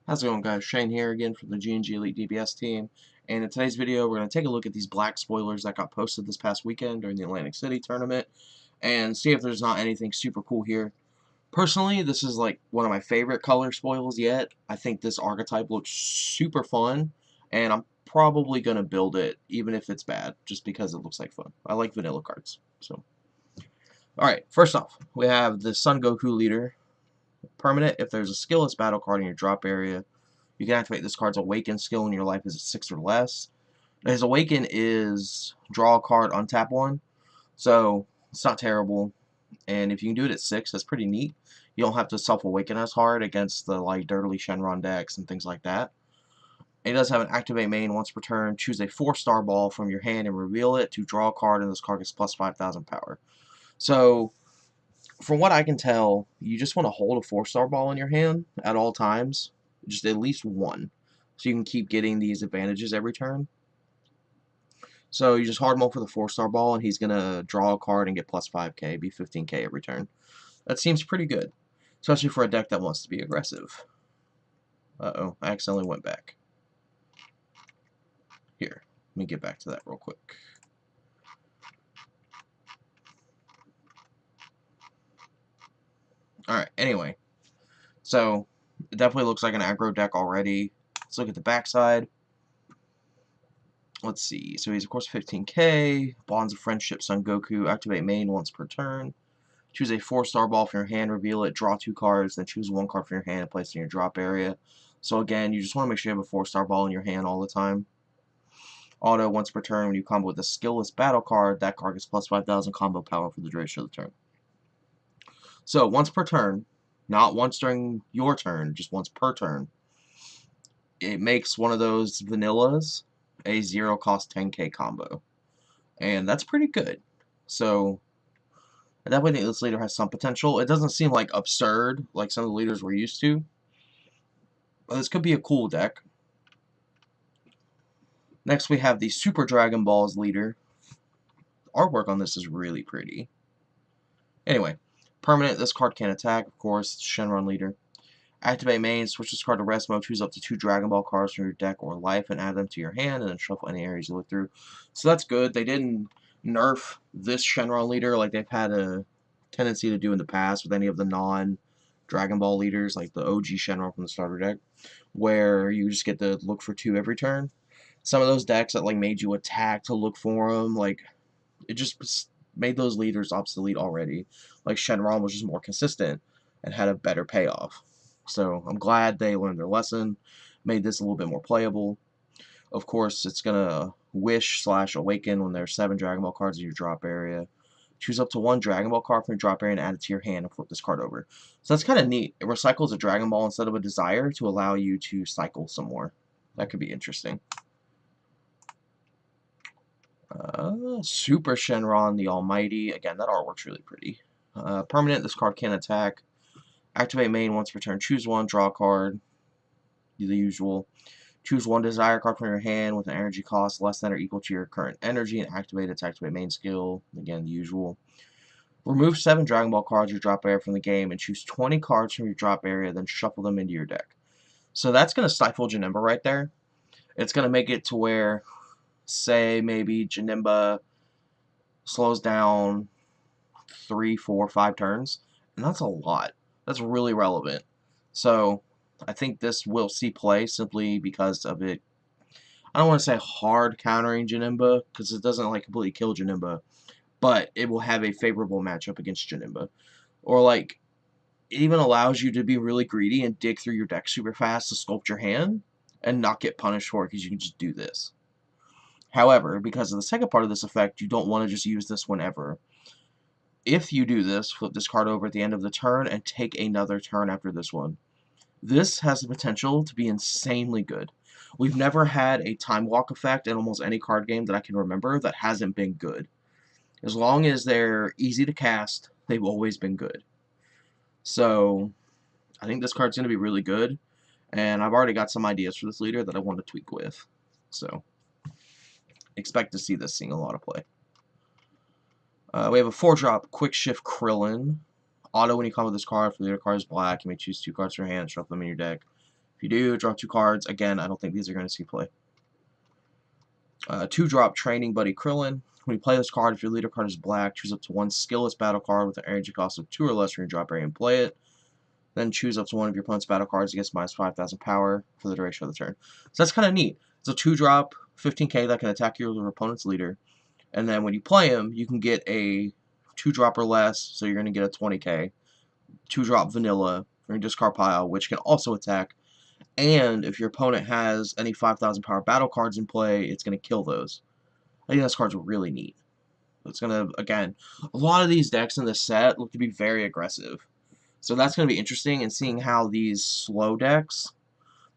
How's it going, guys? Shane here again from the GnG Elite DPS team, and in today's video we're going to take a look at these black spoilers that got posted this past weekend during the Atlantic City tournament and see if there's not anything super cool here. Personally, this is like one of my favorite color spoils yet. I think this archetype looks super fun, and I'm probably going to build it even if it's bad, just because it looks like fun. I like vanilla cards. So, alright, first off, we have the Son Goku leader. Permanent, if there's a skillless battle card in your drop area, you can activate this card's Awaken skill when your life is at 6 or less. Now, his Awaken is draw a card, untap one, so it's not terrible. And if you can do it at 6, that's pretty neat. You don't have to self-awaken as hard against the like dirtily Shenron decks and things like that. It does have an activate main once per turn. Choose a 4-star ball from your hand and reveal it to draw a card, and this card gets plus 5,000 power. So, from what I can tell, you just want to hold a 4-star ball in your hand at all times. Just at least one. So you can keep getting these advantages every turn. So you just hard mode for the 4-star ball, and he's going to draw a card and get plus 5k, be 15k every turn. That seems pretty good. Especially for a deck that wants to be aggressive. Uh-oh, I accidentally went back. Here, let me get back to that real quick. Alright, anyway. So, it definitely looks like an aggro deck already. Let's look at the backside. Let's see. So he's, of course, 15k. Bonds of Friendship, Son Goku. Activate main once per turn. Choose a 4-star ball from your hand, reveal it, draw 2 cards, then choose 1 card from your hand and place it in your drop area. So again, you just want to make sure you have a 4-star ball in your hand all the time. Auto, once per turn, when you combo with a skillless battle card, that card gets plus 5,000 combo power for the duration of the turn. So, once per turn, not once during your turn, just once per turn, it makes one of those vanillas a 0-cost 10k combo. And that's pretty good. So, I definitely think this leader has some potential. It doesn't seem like absurd like some of the leaders we're used to. But this could be a cool deck. Next we have the Super Dragon Balls leader. Artwork on this is really pretty. Anyway, permanent, this card can attack, of course, Shenron leader. Activate main, switch this card to rest mode, choose up to 2 Dragon Ball cards from your deck or life and add them to your hand, and then shuffle any areas you look through. So that's good. They didn't nerf this Shenron leader like they've had a tendency to do in the past with any of the non-Dragon Ball leaders, like the OG Shenron from the starter deck, where you just get to look for 2 every turn. Some of those decks that like made you attack to look for them, like, it just made those leaders obsolete already. Like, Shenron was just more consistent and had a better payoff. So, I'm glad they learned their lesson, made this a little bit more playable. Of course, it's going to wish/awaken when there's 7 Dragon Ball cards in your drop area. Choose up to 1 Dragon Ball card from your drop area and add it to your hand and flip this card over. So that's kind of neat. It recycles a Dragon Ball instead of a Desire to allow you to cycle some more. That could be interesting. Super Shenron the Almighty. Again, that artwork's really pretty. Permanent, this card can attack. Activate main once per turn. Choose 1, draw a card. Do the usual. Choose 1 desire card from your hand with an energy cost less than or equal to your current energy and activate its activate main skill. Again, the usual. Remove 7 Dragon Ball cards your drop area from the game and choose 20 cards from your drop area, then shuffle them into your deck. So that's going to stifle Janemba right there. It's going to make it to where, say, maybe Janemba slows down 3, 4, 5 turns, and that's a lot. That's really relevant. So, I think this will see play simply because of it. I don't want to say hard countering Janemba, because it doesn't like completely kill Janemba, but it will have a favorable matchup against Janemba. Or like, it even allows you to be really greedy and dig through your deck super fast to sculpt your hand, and not get punished for it because you can just do this. However, because of the second part of this effect, you don't want to just use this whenever. If you do this, flip this card over at the end of the turn and take another turn after this one. This has the potential to be insanely good. We've never had a time walk effect in almost any card game that I can remember that hasn't been good. As long as they're easy to cast, they've always been good. So, I think this card's going to be really good, and I've already got some ideas for this leader that I want to tweak with. So, expect to see this seeing a lot of play. We have a 4-drop Quick Shift Krillin. Auto, when you come with this card, if the leader card is black, you may choose 2 cards from your hand, shuffle them in your deck. If you do, draw 2 cards. Again, I don't think these are going to see play. 2-drop Training Buddy Krillin. When you play this card, if your leader card is black, choose up to 1 skillless battle card with an energy cost of 2 or less from your drop area and play it. Then choose up to 1 of your opponent's battle cards against minus 5,000 power for the duration of the turn. So that's kind of neat. It's a 2-drop, 15k that can attack your opponent's leader. And then when you play him, you can get a 2-drop or less, so you're going to get a 20k. 2-drop Vanilla from your discard pile, which can also attack. And if your opponent has any 5,000 power battle cards in play, it's going to kill those. I think this card's really neat. It's going to, again, a lot of these decks in this set look to be very aggressive. So that's going to be interesting, and seeing how these slow decks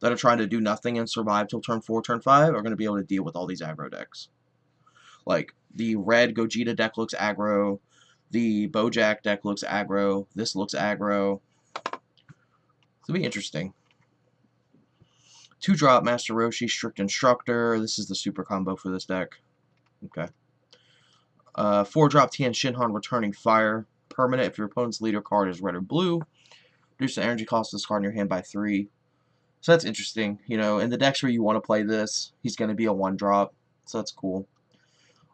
that are trying to do nothing and survive till turn 4, turn 5 are going to be able to deal with all these aggro decks. Like, the red Gogeta deck looks aggro, the Bojack deck looks aggro, this looks aggro. It'll be interesting. 2-drop Master Roshi, Strict Instructor. This is the super combo for this deck. Okay. 4-drop Tien Shinhan, Returning Fire. Permanent, if your opponent's leader card is red or blue, reduce the energy cost of this card in your hand by 3. So that's interesting. You know, in the decks where you want to play this, he's going to be a 1-drop. So that's cool.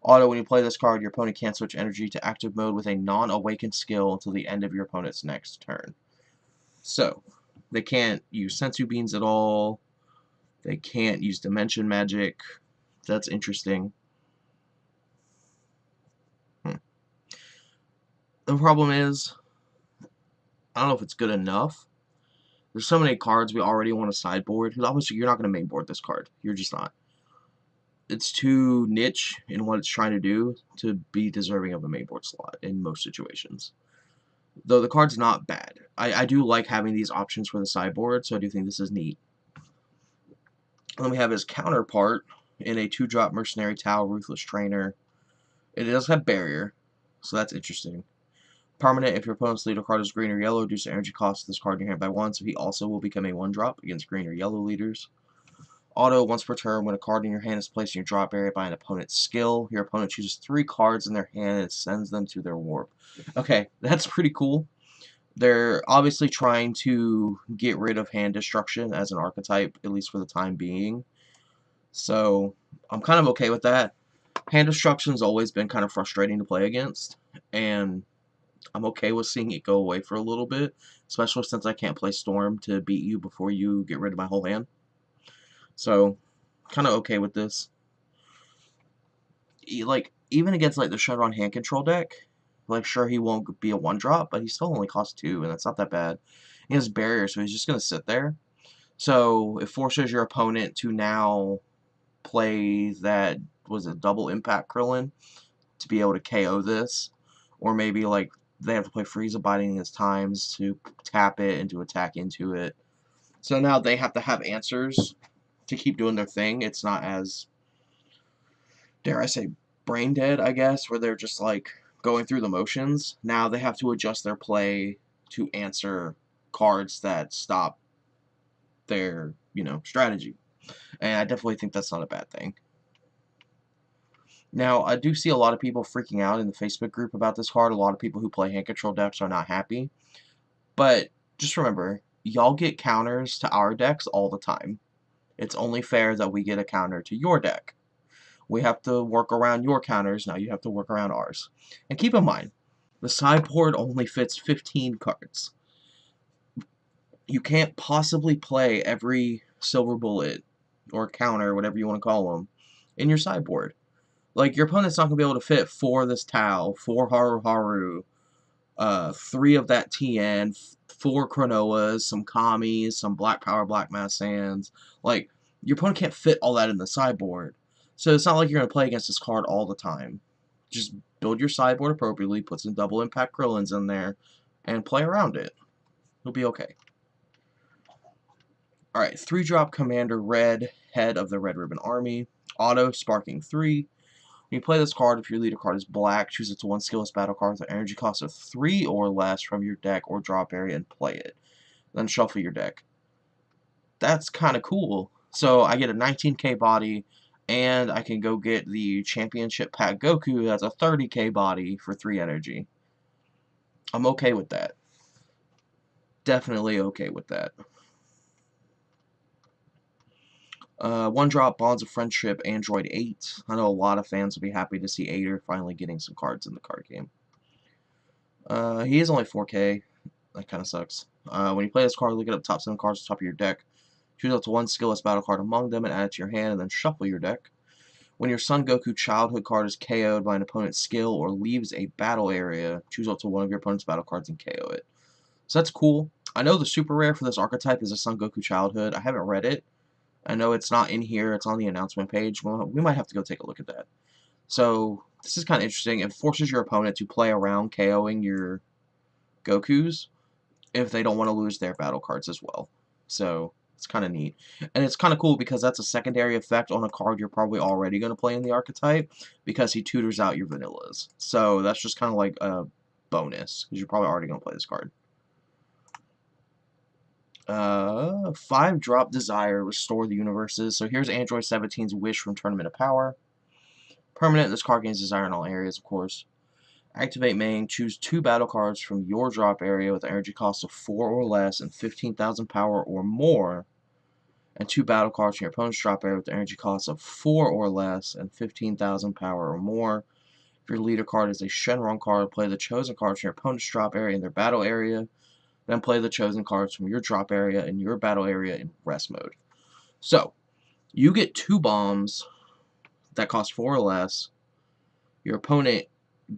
Auto, when you play this card, your opponent can't switch energy to active mode with a non-awakened skill until the end of your opponent's next turn. So, they can't use Sensu Beans at all. They can't use Dimension Magic. That's interesting. The problem is, I don't know if it's good enough. There's so many cards we already want to sideboard. Because obviously you're not going to mainboard this card. You're just not. It's too niche in what it's trying to do to be deserving of a mainboard slot in most situations. Though the card's not bad. I do like having these options for the sideboard, so I do think this is neat. And then we have his counterpart in a 2-drop Mercenary Tau, Ruthless Trainer. It does have Barrier, so that's interesting. Permanent, if your opponent's leader card is green or yellow, reduce the energy cost of this card in your hand by 1, so he also will become a 1-drop against green or yellow leaders. Auto, once per turn, when a card in your hand is placed in your drop area by an opponent's skill, your opponent chooses 3 cards in their hand and sends them to their warp. Okay, that's pretty cool. They're obviously trying to get rid of hand destruction as an archetype, at least for the time being. So, I'm kind of okay with that. Hand destruction's always been kind of frustrating to play against, and I'm okay with seeing it go away for a little bit, especially since I can't play Storm to beat you before you get rid of my whole hand. So, kind of okay with this. Like, even against, like, the Shenron hand control deck, like, sure, he won't be a 1-drop, but he still only costs 2, and that's not that bad. He has Barrier, so he's just going to sit there. So, it forces your opponent to now play that, was it double impact Krillin, to be able to KO this. Or maybe, like, they have to play Frieza Biding his times to tap it and to attack into it. So now they have to have answers to keep doing their thing. It's not as, dare I say, brain dead, I guess, where they're just, like, going through the motions. Now they have to adjust their play to answer cards that stop their, you know, strategy. And I definitely think that's not a bad thing. Now, I do see a lot of people freaking out in the Facebook group about this card. A lot of people who play hand control decks are not happy. But just remember, y'all get counters to our decks all the time. It's only fair that we get a counter to your deck. We have to work around your counters, now you have to work around ours. And keep in mind, the sideboard only fits 15 cards. You can't possibly play every silver bullet, or counter, whatever you want to call them, in your sideboard. Like, your opponent's not going to be able to fit 4 of this Tau, 4 Haru Haru, 3 of that Tien, 4 Cronoas, some Kamis, some Black Power, Black Mass Sands. Like, your opponent can't fit all that in the sideboard. So it's not like you're going to play against this card all the time. Just build your sideboard appropriately, put some double impact Krillins in there, and play around it. It'll be okay. Alright, 3-drop Commander Red, Head of the Red Ribbon Army. Auto, Sparking 3. When you play this card, if your leader card is black, choose it to 1 skillless battle card with an energy cost of 3 or less from your deck or drop area and play it. Then shuffle your deck. That's kind of cool. So I get a 19k body, and I can go get the Championship Pack Goku that's a 30k body for 3 energy. I'm okay with that. Definitely okay with that. One drop, Bonds of Friendship, Android 8. I know a lot of fans will be happy to see Ader finally getting some cards in the card game. He is only 4K. That kind of sucks. When you play this card, look at the top 7 cards at the top of your deck. Choose up to one skillless battle card among them and add it to your hand, and then shuffle your deck. When your Son Goku childhood card is KO'd by an opponent's skill or leaves a battle area, choose up to one of your opponent's battle cards and KO it. So that's cool. I know the super rare for this archetype is a Son Goku childhood. I haven't read it. I know it's not in here. It's on the announcement page. Well, we might have to go take a look at that. So this is kind of interesting. It forces your opponent to play around KOing your Gokus if they don't want to lose their battle cards as well. So it's kind of neat. And it's kind of cool because that's a secondary effect on a card you're probably already going to play in the archetype because he tutors out your vanillas. So that's just kind of like a bonus because you're probably already going to play this card. 5-drop Desire, Restore the Universes. So here's Android 17's Wish from Tournament of Power. Permanent, this card gains Desire in all areas, of course. Activate main, choose 2 battle cards from your drop area with an energy cost of 4 or less and 15,000 power or more, and 2 battle cards from your opponent's drop area with an energy cost of 4 or less and 15,000 power or more. If your leader card is a Shenron card, play the chosen cards from your opponent's drop area in their battle area, then play the chosen cards from your drop area in your battle area in rest mode. So, you get 2 bombs that cost 4 or less. Your opponent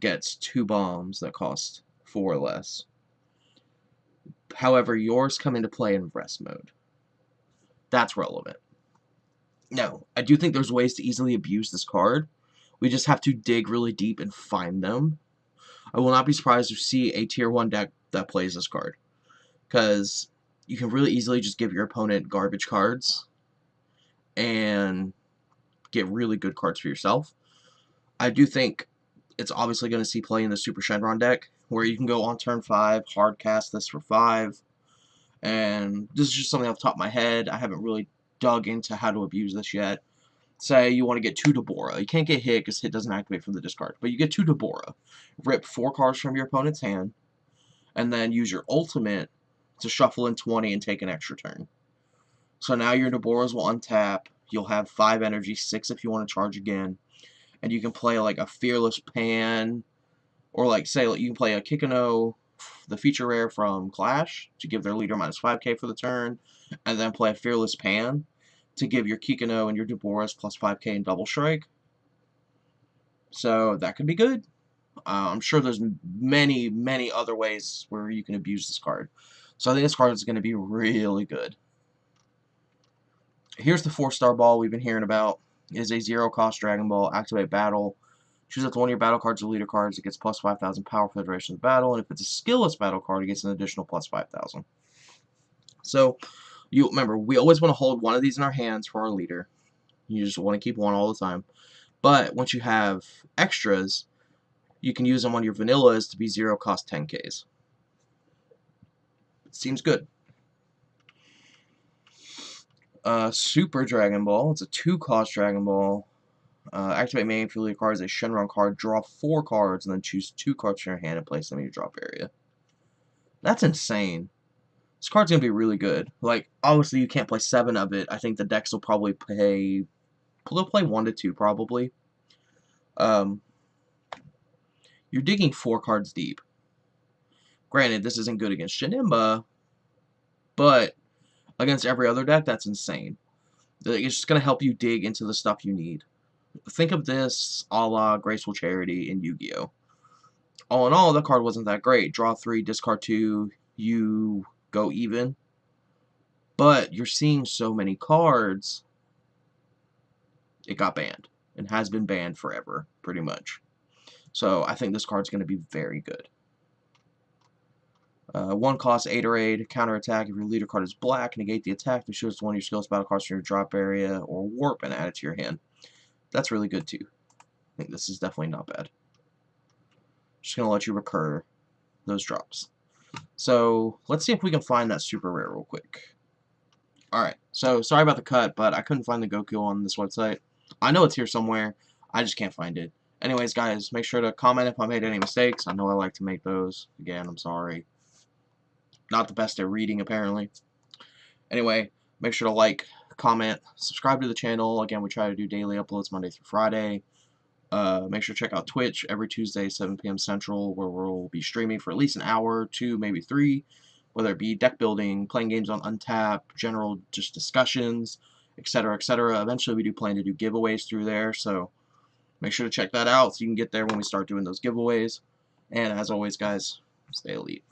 gets 2 bombs that cost 4 or less. However, yours come into play in rest mode. That's relevant. Now, I do think there's ways to easily abuse this card. We just have to dig really deep and find them. I will not be surprised to see a tier 1 deck that plays this card, because you can really easily just give your opponent garbage cards and get really good cards for yourself. I do think it's obviously going to see play in the Super Shenron deck, where you can go on turn 5, hard cast this for 5, and this is just something off the top of my head. I haven't really dug into how to abuse this yet. Say you want to get 2 Deborah. You can't get hit because hit doesn't activate from the discard, but you get 2 Deborah. Rip 4 cards from your opponent's hand, and then use your ultimate to shuffle in 20 and take an extra turn. So now your Deborahs will untap. You'll have 5 energy, 6 if you want to charge again. And you can play like a Fearless Pan, or like say you can play a Kikino, the feature rare from Clash, to give their leader minus 5k for the turn, and then play a Fearless Pan to give your Kikino and your Deborahs plus 5k in Double Strike. So that could be good. I'm sure there's many, many other ways where you can abuse this card. So I think this card is going to be really good. Here's the 4-star ball we've been hearing about. It is a 0-cost Dragon Ball. Activate battle. Choose up to one of your battle cards or leader cards. It gets plus 5,000 power for the duration of the battle. And if it's a skillless battle card, it gets an additional plus 5,000. So, you remember, we always want to hold one of these in our hands for our leader. You just want to keep one all the time. But once you have extras, you can use them on your vanillas to be 0-cost 10Ks. Seems good. Super Dragon Ball. It's a 2-cost Dragon Ball. Activate main for leader card as a Shenron card. Draw 4 cards and then choose 2 cards from your hand and place them in your drop area. That's insane. This card's going to be really good. Like, obviously you can't play 7 of it. I think the decks will probably play... They'll play 1 to 2 probably. You're digging 4 cards deep. Granted, this isn't good against Shinimba, but against every other deck, that's insane. It's just going to help you dig into the stuff you need. Think of this a la Graceful Charity in Yu-Gi-Oh! All in all, that card wasn't that great. Draw 3, discard 2, you go even. But you're seeing so many cards, it got banned. And has been banned forever, pretty much. So I think this card's going to be very good. 1-cost Aderade, counterattack. If your leader card is black, negate the attack. Then choose one of your skills battle cards from your drop area or warp and add it to your hand. That's really good too. I think this is definitely not bad. Just going to let you recur those drops. So let's see if we can find that super rare real quick. Alright, so sorry about the cut, but I couldn't find the Goku on this website. I know it's here somewhere. I just can't find it. Anyways, guys, make sure to comment if I made any mistakes. I know I like to make those. Again, I'm sorry. Not the best at reading, apparently. Anyway, make sure to like, comment, subscribe to the channel. Again, we try to do daily uploads Monday through Friday. Make sure to check out Twitch every Tuesday, 7 p.m. Central, where we'll be streaming for at least an hour, 2, maybe 3, whether it be deck building, playing games on Untapped, general just discussions, etc., etc. Eventually, we do plan to do giveaways through there, so make sure to check that out so you can get there when we start doing those giveaways. And as always, guys, stay elite.